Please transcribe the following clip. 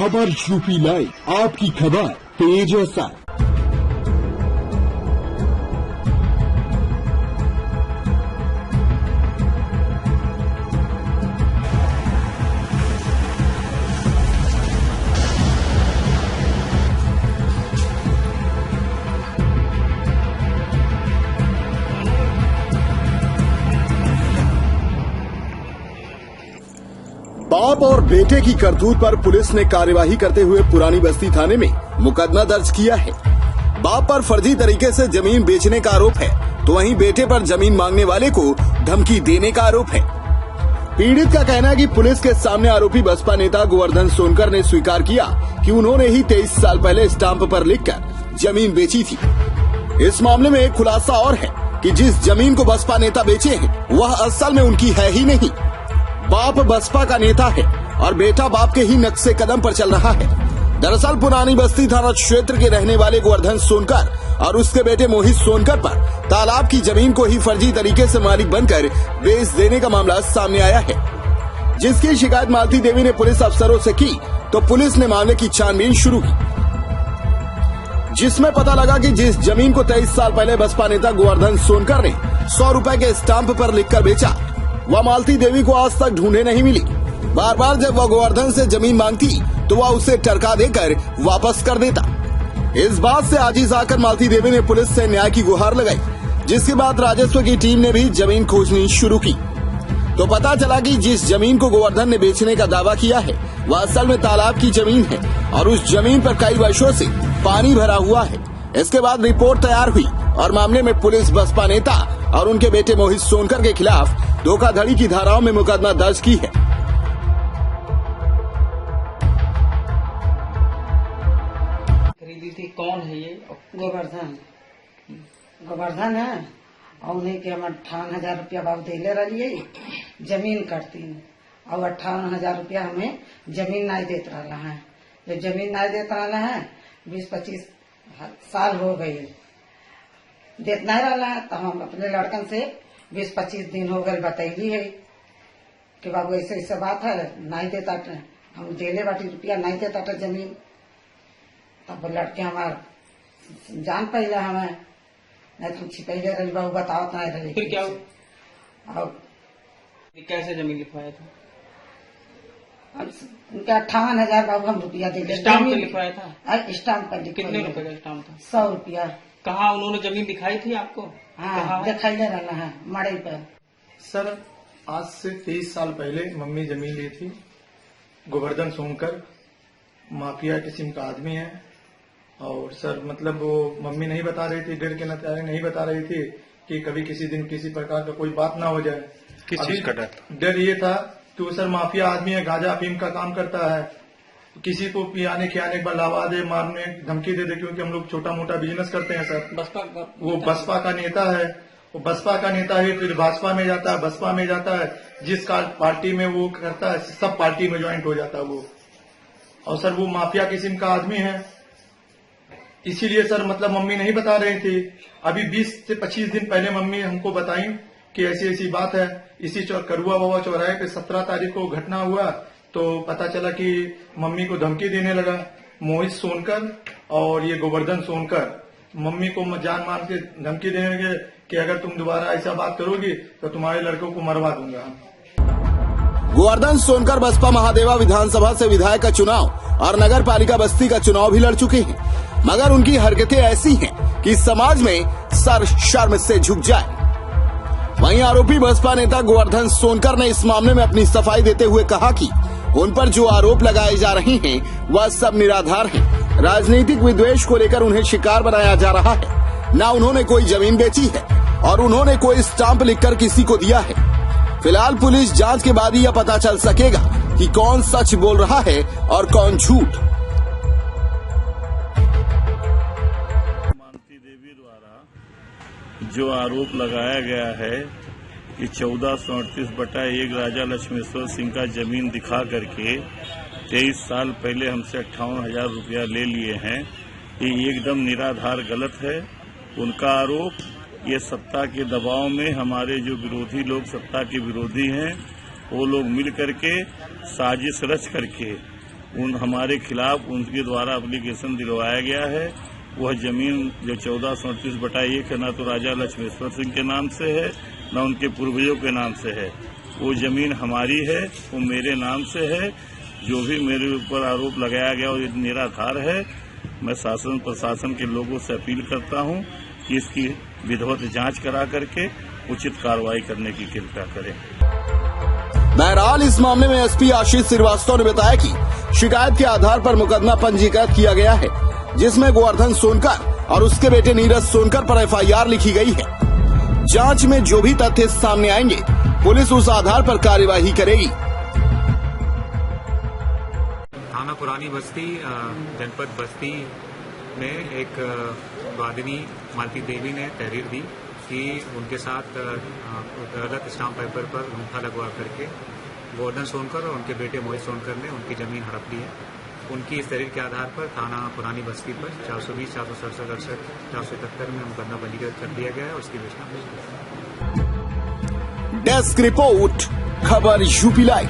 खबर UP live, आपकी खबर तेज असर। बाप और बेटे की करतूत पर पुलिस ने कार्यवाही करते हुए पुरानी बस्ती थाने में मुकदमा दर्ज किया है। बाप पर फर्जी तरीके से जमीन बेचने का आरोप है, तो वहीं बेटे पर जमीन मांगने वाले को धमकी देने का आरोप है। पीड़ित का कहना है कि पुलिस के सामने आरोपी बसपा नेता गोवर्धन सोनकर ने स्वीकार किया कि उन्होंने ही 23 साल पहले स्टाम्प पर लिखकर जमीन बेची थी। इस मामले में एक खुलासा और है कि जिस जमीन को बसपा नेता बेचे हैं वह असल में उनकी है ही नहीं। बाप बसपा का नेता है और बेटा बाप के ही नक्शे कदम पर चल रहा है। दरअसल पुरानी बस्ती थाना क्षेत्र के रहने वाले गोवर्धन सोनकर और उसके बेटे मोहित सोनकर पर तालाब की जमीन को ही फर्जी तरीके से मालिक बनकर बेच देने का मामला सामने आया है, जिसकी शिकायत मालती देवी ने पुलिस अफसरों से की तो पुलिस ने मामले की छानबीन शुरू की, जिसमें पता लगा कि जिस जमीन को 23 साल पहले बसपा नेता गोवर्धन सोनकर ने 100 रुपए के स्टाम्प पर लिखकर बेचा, वह मालती देवी को आज तक ढूंढे नहीं मिली। बार बार जब वह गोवर्धन से जमीन मांगती तो वह उसे टरका देकर वापस कर देता। इस बात से आजिज आकर मालती देवी ने पुलिस से न्याय की गुहार लगाई, जिसके बाद राजस्व की टीम ने भी जमीन खोजनी शुरू की तो पता चला कि जिस जमीन को गोवर्धन ने बेचने का दावा किया है वह असल में तालाब की जमीन है और उस जमीन पर कई वर्षों से पानी भरा हुआ है। इसके बाद रिपोर्ट तैयार हुई और मामले में पुलिस बसपा नेता और उनके बेटे मोहित सोनकर के खिलाफ धोखाधड़ी की धाराओं में मुकदमा दर्ज की है। खरीदी थी। कौन है ये? गोवर्धन है और उन्हें के हम 58,000 रुपया बाबू दिले रही जमीन करती और 58,000 रुपया हमें जमीन नहीं देते रहा है। जब जमीन नहीं देते रहा है 20-25 साल हो गए देत नहीं रहा है, तो हम अपने लड़कन से 20-25 दिन हो गए बतैली है कि बाबू ऐसे ऐसे बात है, नहीं देता हम देले बाटी रुपया नहीं देता था जमीन। तब लड़के हमारे जान पहले हमें नहीं तो छिपैले रही बाबू बताओ नहीं रही। फिर क्या और कैसे जमीन लिखवाया था? उनके 58,000 बाबू हम रुपया दे स्टाम्प पे लिखवाया था? स्टाम्प पर कितने रुपए का स्टाम्प था? 100 रुपया। कहाँ उन्होंने जमीन दिखाई थी आपको? हाँ दिखाई रहना है मड़ई पर। सर आज से 23 साल पहले मम्मी जमीन ली थी। गोवर्धन सोनकर माफिया किस्म का आदमी है और सर मतलब वो मम्मी नहीं बता रही थी, डर के नतीजे नहीं बता रही थी कि कभी किसी दिन किसी प्रकार का कोई बात ना हो जाए। किस चीज का डर? डर ये था कि वो सर माफिया आदमी है, गांजा अफीम का काम करता है, किसी को पियाने खियाने के बाद लावा दे, मारने धमकी दे दे, क्योंकि हम लोग छोटा मोटा बिजनेस करते हैं सर। वो बसपा का नेता है, वो बसपा का नेता है, फिर भाजपा में जाता है, बसपा में जाता है, जिस पार्टी में वो करता है सब पार्टी में ज्वाइंट हो जाता है वो। और सर वो माफिया किस्म का आदमी है, इसीलिए सर मतलब मम्मी नहीं बता रही थी। अभी 20 से 25 दिन पहले मम्मी हमको बताई कि ऐसी ऐसी बात है। इसी करुआ बाबा चौराहे पे 17 तारीख को घटना हुआ तो पता चला कि मम्मी को धमकी देने लगा मोहित सोनकर और ये गोवर्धन सोनकर। मम्मी को जान मान के धमकी देने लगे कि अगर तुम दोबारा ऐसा बात करोगी तो तुम्हारे लड़कों को मरवा दूंगा। गोवर्धन सोनकर बसपा महादेवा विधानसभा से विधायक का चुनाव और नगर पालिका बस्ती का चुनाव भी लड़ चुके हैं, मगर उनकी हरकतें ऐसी हैं कि समाज में सर शर्म से झुक जाए। वहीं आरोपी बसपा नेता गोवर्धन सोनकर ने इस मामले में अपनी सफाई देते हुए कहा कि उन पर जो आरोप लगाए जा रहे हैं वह सब निराधार हैं। राजनीतिक विद्वेष को लेकर उन्हें शिकार बनाया जा रहा है। न उन्होंने कोई जमीन बेची है और उन्होंने कोई स्टाम्प लिखकर किसी को दिया है। फिलहाल पुलिस जांच के बाद ही यह पता चल सकेगा कि कौन सच बोल रहा है और कौन झूठ। मालती देवी द्वारा जो आरोप लगाया गया है कि 1438/1 राजा लक्ष्मेश्वर सिंह का जमीन दिखा करके 23 साल पहले हमसे 58,000 रुपया ले लिए हैं, ये एकदम निराधार गलत है। उनका आरोप ये सत्ता के दबाव में हमारे जो विरोधी लोग सत्ता के विरोधी हैं वो लोग मिल करके साजिश रच करके हमारे खिलाफ उनके द्वारा एप्लीकेशन दिलवाया गया है। वह जमीन जो 1438/1 है, न तो राजा लक्ष्मेश्वर सिंह के नाम से है, न उनके पूर्वजों के नाम से है। वो जमीन हमारी है, वो मेरे नाम से है। जो भी मेरे ऊपर आरोप लगाया गया वो निराधार है। मैं शासन प्रशासन के लोगों से अपील करता हूं कि इसकी विधिवत जांच करा करके उचित कार्रवाई करने की कृपा करें। बहरहाल इस मामले में एसपी आशीष श्रीवास्तव ने बताया कि शिकायत के आधार पर मुकदमा पंजीकृत किया गया है, जिसमें गोवर्धन सोनकर और उसके बेटे नीरज सोनकर पर एफआईआर लिखी गई है। जांच में जो भी तथ्य सामने आएंगे, पुलिस उस आधार पर कार्यवाही करेगी। थाना पुरानी बस्ती जनपद बस्ती में एक वादिनी मालती देवी ने तहरीर दी कि उनके साथ गलत स्टाम्प पेपर पर अंगूठा लगवा करके गोवर्धन सोनकर और उनके बेटे मोहित सोनकर ने उनकी जमीन हड़प ली है। उनकी इस तहरीर के आधार पर थाना पुरानी बस्ती पर 420, 467, 68, 471 में मुकदमा पंजीकृत कर दिया गया है और उसकी विवेचना। डेस्क रिपोर्ट, खबर यूपी लाइव।